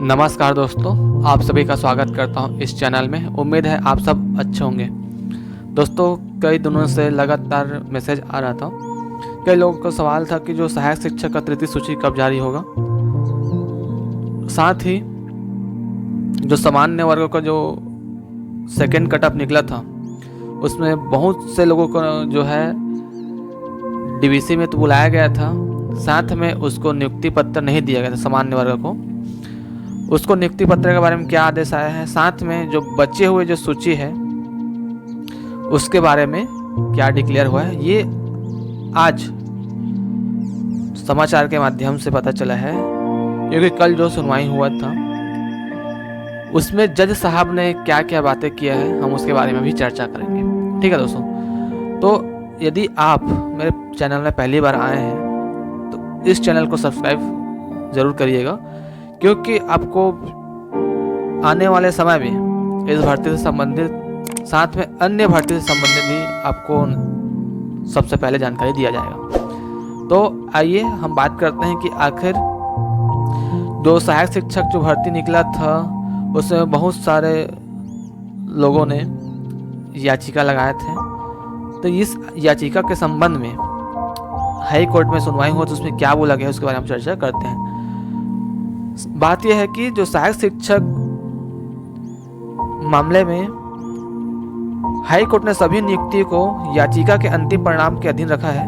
नमस्कार दोस्तों, आप सभी का स्वागत करता हूं इस चैनल में। उम्मीद है आप सब अच्छे होंगे। दोस्तों, कई दिनों से लगातार मैसेज आ रहा था। कई लोगों का सवाल था कि जो सहायक शिक्षक का तृतीय सूची कब जारी होगा। साथ ही जो सामान्य वर्गों का जो सेकेंड कट ऑफ निकला था, उसमें बहुत से लोगों को जो है डीवीसी में तो बुलाया गया था, साथ में उसको नियुक्ति पत्र नहीं दिया गया था। सामान्य वर्ग को उसको नियुक्ति पत्र के बारे में क्या आदेश आया है, साथ में जो बचे हुए जो सूची है उसके बारे में क्या डिक्लेयर हुआ है, ये आज समाचार के माध्यम से पता चला है। क्योंकि कल जो सुनवाई हुआ था उसमें जज साहब ने क्या क्या बातें किया है, हम उसके बारे में भी चर्चा करेंगे। ठीक है दोस्तों, तो यदि आप मेरे चैनल में पहली बार आए हैं तो इस चैनल को सब्सक्राइब ज़रूर करिएगा, क्योंकि आपको आने वाले समय में इस भर्ती से संबंधित, साथ में अन्य भर्ती से संबंधित भी आपको सबसे पहले जानकारी दिया जाएगा। तो आइए हम बात करते हैं कि आखिर जो सहायक शिक्षक जो भर्ती निकला था उसमें बहुत सारे लोगों ने याचिका लगाए थे। तो इस याचिका के संबंध में हाई कोर्ट में सुनवाई हुआ तो उसमें क्या बोला गया उसके बारे में हम चर्चा करते हैं। बात यह है कि जो सहायक शिक्षक मामले में हाई कोर्ट ने सभी नियुक्ति को याचिका के अंतिम परिणाम के अधीन रखा है।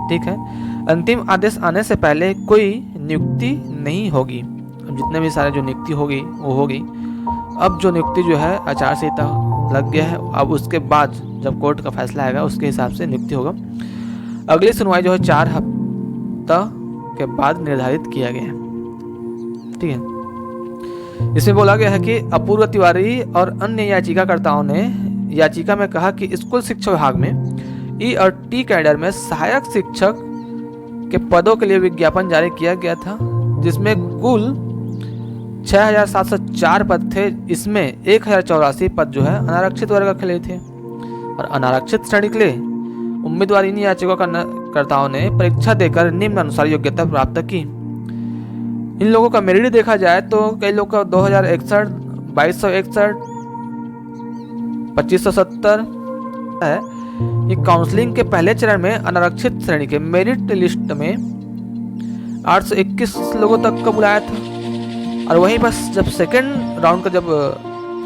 ठीक है, अंतिम आदेश आने से पहले कोई नियुक्ति नहीं होगी। अब जितने भी सारे जो नियुक्ति होगी वो होगी। अब जो नियुक्ति जो है आचार संहिता लग गया है, अब उसके बाद जब कोर्ट का फैसला आएगा उसके हिसाब से नियुक्ति होगा। अगली सुनवाई जो है 4 हफ्ता के बाद निर्धारित किया गया है। ठीक है, इसमें बोला गया है कि अपूर्व तिवारी और अन्य याचिकाकर्ताओं ने याचिका में कहा कि स्कूल शिक्षा विभाग में ई और टी कैडर में सहायक शिक्षक के पदों के लिए विज्ञापन जारी किया गया था, जिसमें कुल 6,704 पद थे। इसमें 1,084 पद जो है अनारक्षित वर्ग के लिए थे और अनारक्षित श्रेणी के लिए उम्मीदवार इन याचिकाकर्ताओं ने परीक्षा देकर निम्न अनुसार योग्यता प्राप्त की। इन लोगों का मेरिट देखा जाए तो कई लोग का 2061, 2261, 2570 है। ये काउंसलिंग के पहले चरण में अनारक्षित श्रेणी के मेरिट लिस्ट में 821 लोगों तक का बुलाया था, और वहीं बस जब सेकेंड राउंड का जब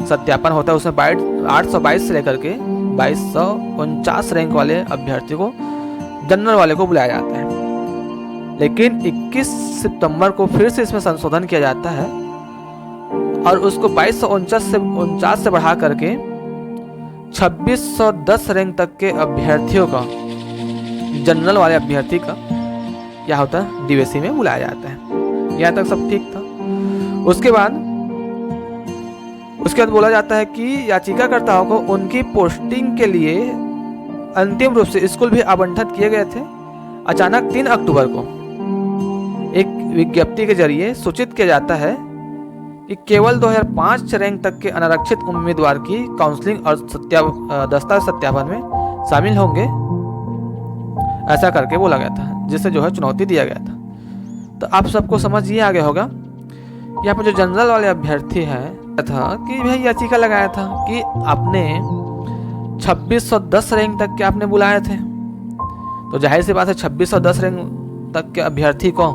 सत्यापन होता है उसमें 822 से लेकर के 2249 रैंक वाले अभ्यर्थी को, जनरल वाले को बुलाया जाता है। लेकिन 21 सितंबर को फिर से इसमें संशोधन किया जाता है और उसको 2249 से बढ़ा करके 2610 रैंक तक के अभ्यर्थियों का, जनरल वाले अभ्यर्थी का क्या होता है, डीवीसी में बुलाया जाता है। यहाँ तक सब ठीक था। उसके बाद बोला जाता है कि याचिकाकर्ताओं को उनकी पोस्टिंग के लिए अंतिम रूप से स्कूल भी आवंटित किए गए थे। अचानक 3 अक्टूबर को एक विज्ञप्ति के जरिए सूचित किया जाता है कि केवल 2005 रैंक तक के अनारक्षित उम्मीदवार की काउंसलिंग और दस्तावेज सत्यापन में शामिल होंगे, ऐसा करके बोला गया था, जिसे जो है चुनौती दिया गया था। तो आप सबको समझ ये आ गया होगा। यहाँ पर जो जनरल वाले अभ्यर्थी है था कि भाई याचिका लगाया था कि आपने 2610 रैंक तक के आपने बुलाए थे, तो जाहिर सी बात है 2610 रैंक तक के अभ्यर्थी को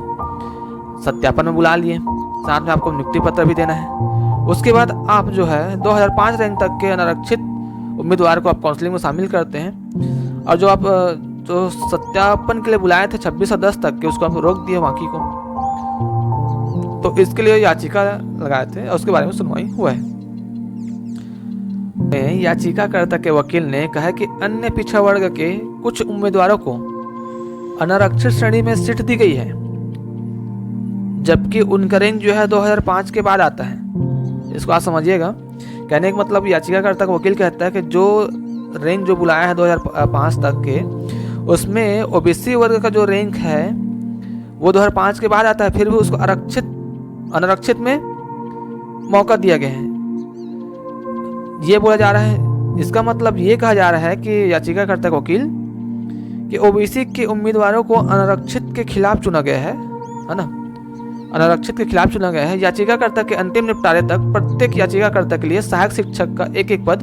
सत्यापन में बुला लिए, साथ में आपको नियुक्ति पत्र भी देना है। उसके बाद आप जो है 2005 रैंक तक के अनारक्षित उम्मीदवार को आप काउंसलिंग में शामिल करते हैं, और जो आप जो सत्यापन के लिए बुलाए थे 2610 तक के, उसको आप रोक दिए बाकी को। तो इसके लिए याचिका लगाए थे और उसके बारे में सुनवाई हुआ है। याचिकाकर्ता के वकील ने कहा कि अन्य पिछड़ा वर्ग के कुछ उम्मीदवारों को अनारक्षित श्रेणी में सीट दी गई है, जबकि उनका रैंक जो है 2005 के बाद आता है। इसको आप समझिएगा। कहने का मतलब याचिकाकर्ता का वकील कहता है कि जो रैंक जो बुलाया है 2005 तक के, उसमें ओबीसी वर्ग का जो रैंक है वो 2005 के बाद आता है, फिर भी उसको अनारक्षित में मौका दिया गया है, ये बोला जा रहा है। इसका मतलब ये कहा जा रहा है कि याचिकाकर्ता का वकील कि ओबीसी के उम्मीदवारों को अनारक्षित के खिलाफ चुना गया है ना। अनारक्षित के खिलाफ चुना गया है। याचिकाकर्ता के अंतिम निपटारे तक प्रत्येक याचिकाकर्ता के लिए सहायक शिक्षक का एक एक पद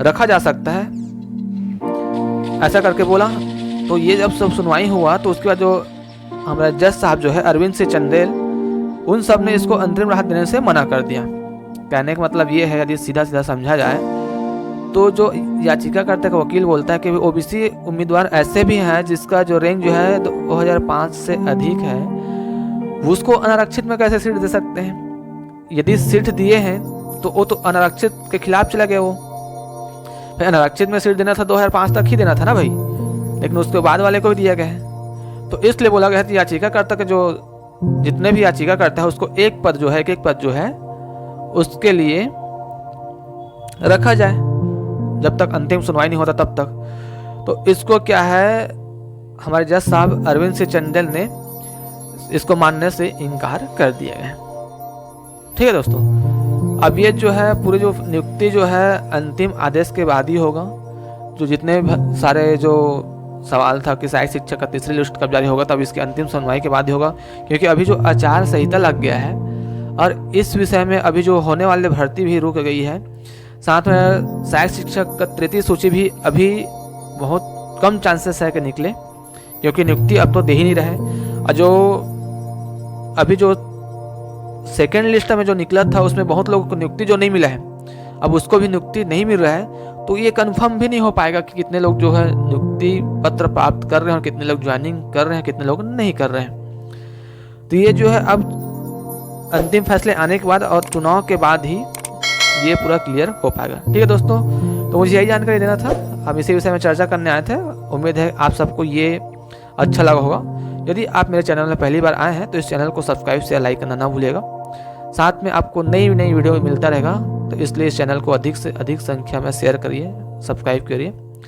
रखा जा सकता है, ऐसा करके बोला। तो ये जब सब सुनवाई हुआ तो उसके बाद जो हमारे जज साहब जो है अरविंद सिंह चंदेल, उन सब ने इसको अंतरिम राहत देने से मना कर दिया। कहने का मतलब ये है, यदि सीधा सीधा समझा जाए तो जो याचिकाकर्ता का वकील बोलता है कि ओबीसी उम्मीदवार ऐसे भी हैं जिसका जो रैंक जो है 2005 से अधिक है, उसको अनारक्षित में कैसे सीट दे सकते हैं। यदि सीट दिए हैं तो वो तो अनारक्षित के खिलाफ चला गया। वो भाई अनारक्षित में सीट देना था 2005 तक ही देना था ना भाई, लेकिन उसके बाद वाले को भी दिया गया है। तो इसलिए बोला गया है कि याचिकाकर्ता के जो जितने भी याचिकाकर्ता है उसको एक पद जो है, एक पद जो है उसके लिए रखा जाए जब तक अंतिम सुनवाई नहीं होता तब तक। तो इसको क्या है, हमारे जज साहब अरविंद सिंह चंदेल ने इसको मानने से इनकार कर दिया गया। ठीक है दोस्तों, अब ये जो है पूरी जो नियुक्ति जो है अंतिम आदेश के बाद ही होगा। जो जितने सारे जो सवाल था कि सहायक शिक्षक का तीसरी लिस्ट कब जारी होगा, तब इसकी अंतिम सुनवाई के बाद ही होगा, क्योंकि अभी जो आचार संहिता लग गया है और इस विषय में अभी जो होने वाली भर्ती भी रुक गई है। साथ में सहायक शिक्षक का तृतीय सूची भी अभी बहुत कम चांसेस है कि निकले, क्योंकि नियुक्ति अब तो दे ही नहीं रहे। और जो अभी जो सेकेंड लिस्ट में जो निकला था उसमें बहुत लोगों को नियुक्ति जो नहीं मिला है, अब उसको भी नियुक्ति नहीं मिल रहा है। तो ये कंफर्म भी नहीं हो पाएगा कि कितने लोग जो है नियुक्ति पत्र प्राप्त कर रहे हैं और कितने लोग ज्वाइनिंग कर रहे हैं, कितने लोग नहीं कर रहे हैं। तो ये जो है अब अंतिम फैसले आने के बाद और चुनाव के बाद ही ये पूरा क्लियर हो पाएगा। ठीक है दोस्तों, तो मुझे यही जानकारी देना था, हम इसी विषय में चर्चा करने आए थे। उम्मीद है आप सबको ये अच्छा लगा होगा। यदि आप मेरे चैनल में पहली बार आए हैं तो इस चैनल को सब्सक्राइब से लाइक करना ना भूलिएगा। साथ में आपको नई नई वीडियो मिलता रहेगा, तो इसलिए इस चैनल को अधिक से अधिक संख्या में शेयर करिए, सब्सक्राइब करिए।